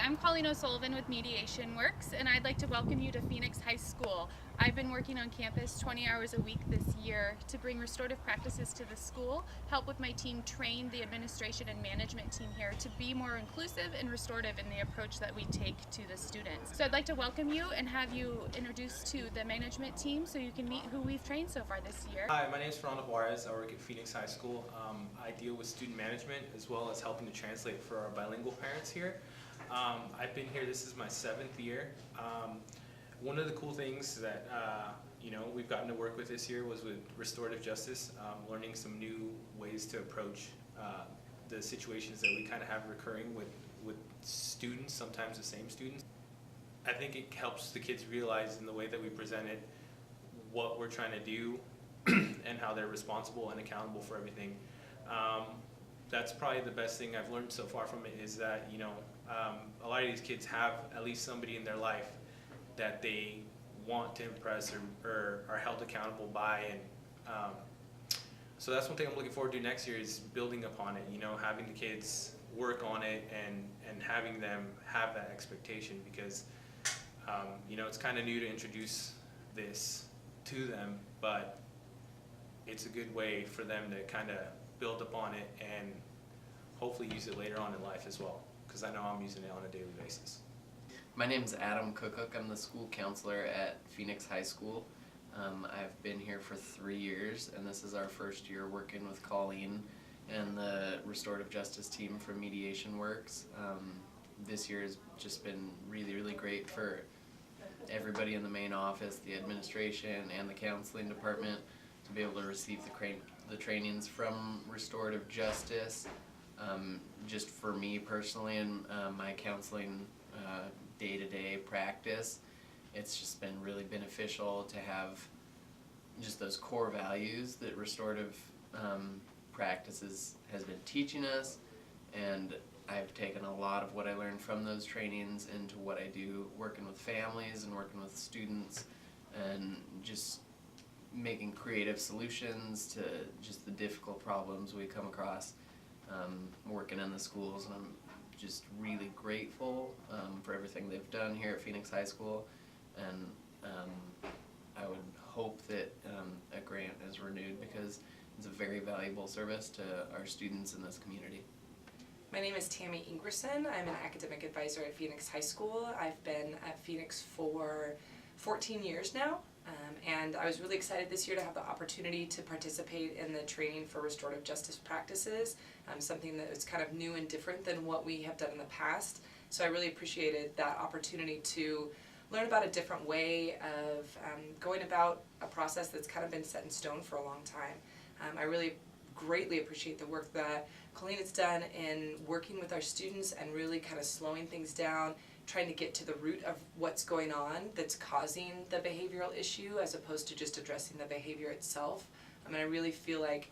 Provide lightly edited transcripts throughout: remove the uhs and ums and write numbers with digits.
I'm Colleen O'Sullivan with Mediation Works, and I'd like to welcome you to Phoenix High School. I've been working on campus 20 hours a week this year to bring restorative practices to the school, help with my team train the administration and management team here to be more inclusive and restorative in the approach that we take to the students. So I'd like to welcome you and have you introduced to the management team so you can meet who we've trained so far this year. Hi, my name is Fernando Juarez. I work at Phoenix High School. I deal with student management as well as helping to translate for our bilingual parents here. I've been here, this is my 7th year. One of the cool things that we've gotten to work with this year was with restorative justice, learning some new ways to approach the situations that we kind of have recurring with students, sometimes the same students. I think it helps the kids realize in the way that we present it what we're trying to do and how they're responsible and accountable for everything. That's probably the best thing I've learned so far from it is that, a lot of these kids have at least somebody in their life that they want to impress or are held accountable by. And so that's one thing I'm looking forward to next year is building upon it, having the kids work on it and having them have that expectation because, it's kind of new to introduce this to them, but it's a good way for them to kind of build upon it and hopefully use it later on in life as well, because I know I'm using it on a daily basis. My name is Adam Cookhook. I'm the school counselor at Phoenix High School. I've been here for 3 years, and this is our first year working with Colleen and the restorative justice team from Mediation Works. This year has just been really, really great for everybody in the main office, the administration, and the counseling department to be able to receive the trainings from restorative justice. Just for me personally and my counseling day-to-day practice, it's just been really beneficial to have just those core values that restorative practices has been teaching us, and I've taken a lot of what I learned from those trainings into what I do working with families and working with students and just making creative solutions to just the difficult problems we come across working in the schools. And I'm just really grateful for everything they've done here at Phoenix High School, and I would hope that a grant is renewed because it's a very valuable service to our students in this community. My name is Tammy Ingerson. I'm an academic advisor at Phoenix High School. I've been at Phoenix for 14 years now, and I was really excited this year to have the opportunity to participate in the training for restorative justice practices, something that was kind of new and different than what we have done in the past. So I really appreciated that opportunity to learn about a different way of going about a process that's kind of been set in stone for a long time. I really greatly appreciate the work that Colleen has done in working with our students and really kind of slowing things down, trying to get to the root of what's going on that's causing the behavioral issue as opposed to just addressing the behavior itself. I really feel like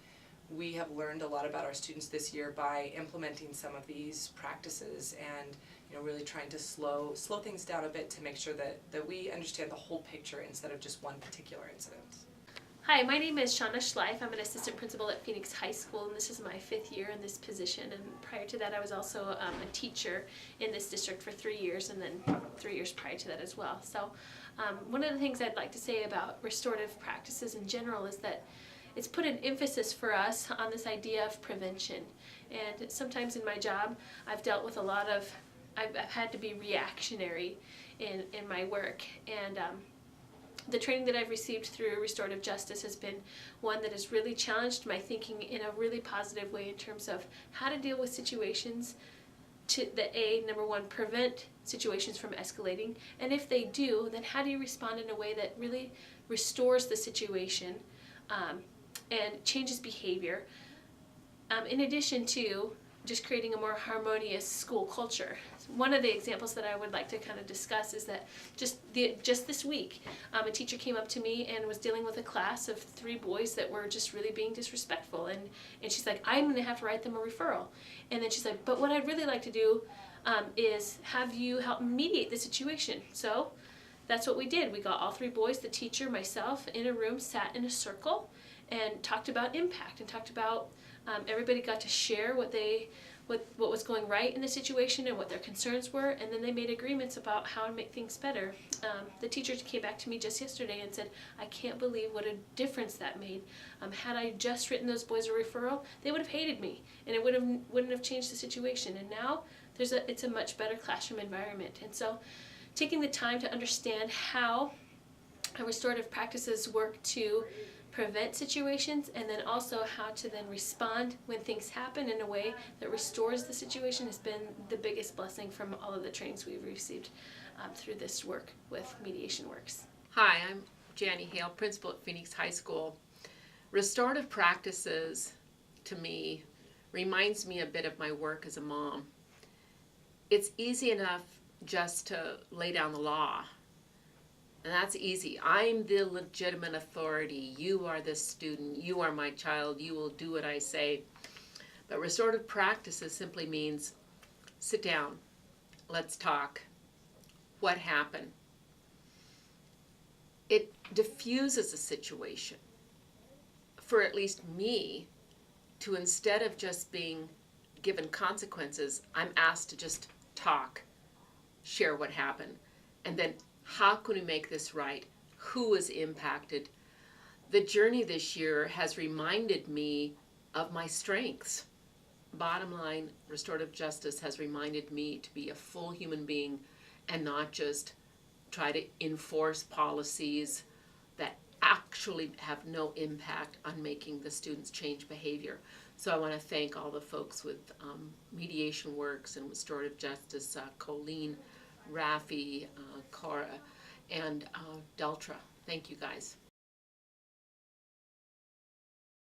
we have learned a lot about our students this year by implementing some of these practices and really trying to slow things down a bit to make sure that we understand the whole picture instead of just one particular incident. Hi, my name is Shauna Schleif. I'm an assistant principal at Phoenix High School, and this is my 5th year in this position. And prior to that, I was also a teacher in this district for 3 years, and then 3 years prior to that as well. So one of the things I'd like to say about restorative practices in general is that it's put an emphasis for us on this idea of prevention. And sometimes in my job, I've dealt with I've had to be reactionary in my work. And the training that I've received through restorative justice has been one that has really challenged my thinking in a really positive way in terms of how to deal with situations number one, prevent situations from escalating, and if they do, then how do you respond in a way that really restores the situation and changes behavior, in addition to just creating a more harmonious school culture. One of the examples that I would like to kind of discuss is that just this week, a teacher came up to me and was dealing with a class of 3 boys that were just really being disrespectful, and she's like, I'm going to have to write them a referral. And then she's like, but what I'd really like to do is have you help mediate the situation. So that's what we did. We got all 3 boys, the teacher, myself, in a room, sat in a circle, and talked about impact and talked about everybody got to share what they what was going right in the situation and what their concerns were, and then they made agreements about how to make things better. The teacher came back to me just yesterday and said, I can't believe what a difference that made. Had I just written those boys a referral, they would have hated me, and it wouldn't have changed the situation. And now it's a much better classroom environment. And so taking the time to understand how restorative practices work to prevent situations, and then also how to then respond when things happen in a way that restores the situation, has been the biggest blessing from all of the trainings we've received through this work with Mediation Works. Hi, I'm Janie Hale, principal at Phoenix High School. Restorative practices, to me, reminds me a bit of my work as a mom. It's easy enough just to lay down the law. And that's easy. I'm the legitimate authority. You are the student. You are my child. You will do what I say. But restorative practices simply means sit down. Let's talk. What happened? It diffuses a situation for at least me to, instead of just being given consequences, I'm asked to just talk, share what happened, and then how can we make this right? Who is impacted? The journey this year has reminded me of my strengths. Bottom line, restorative justice has reminded me to be a full human being and not just try to enforce policies that actually have no impact on making the students change behavior. So I want to thank all the folks with Mediation Works and Restorative Justice, Colleen, Rafi, Cora, and Deltra. Thank you guys.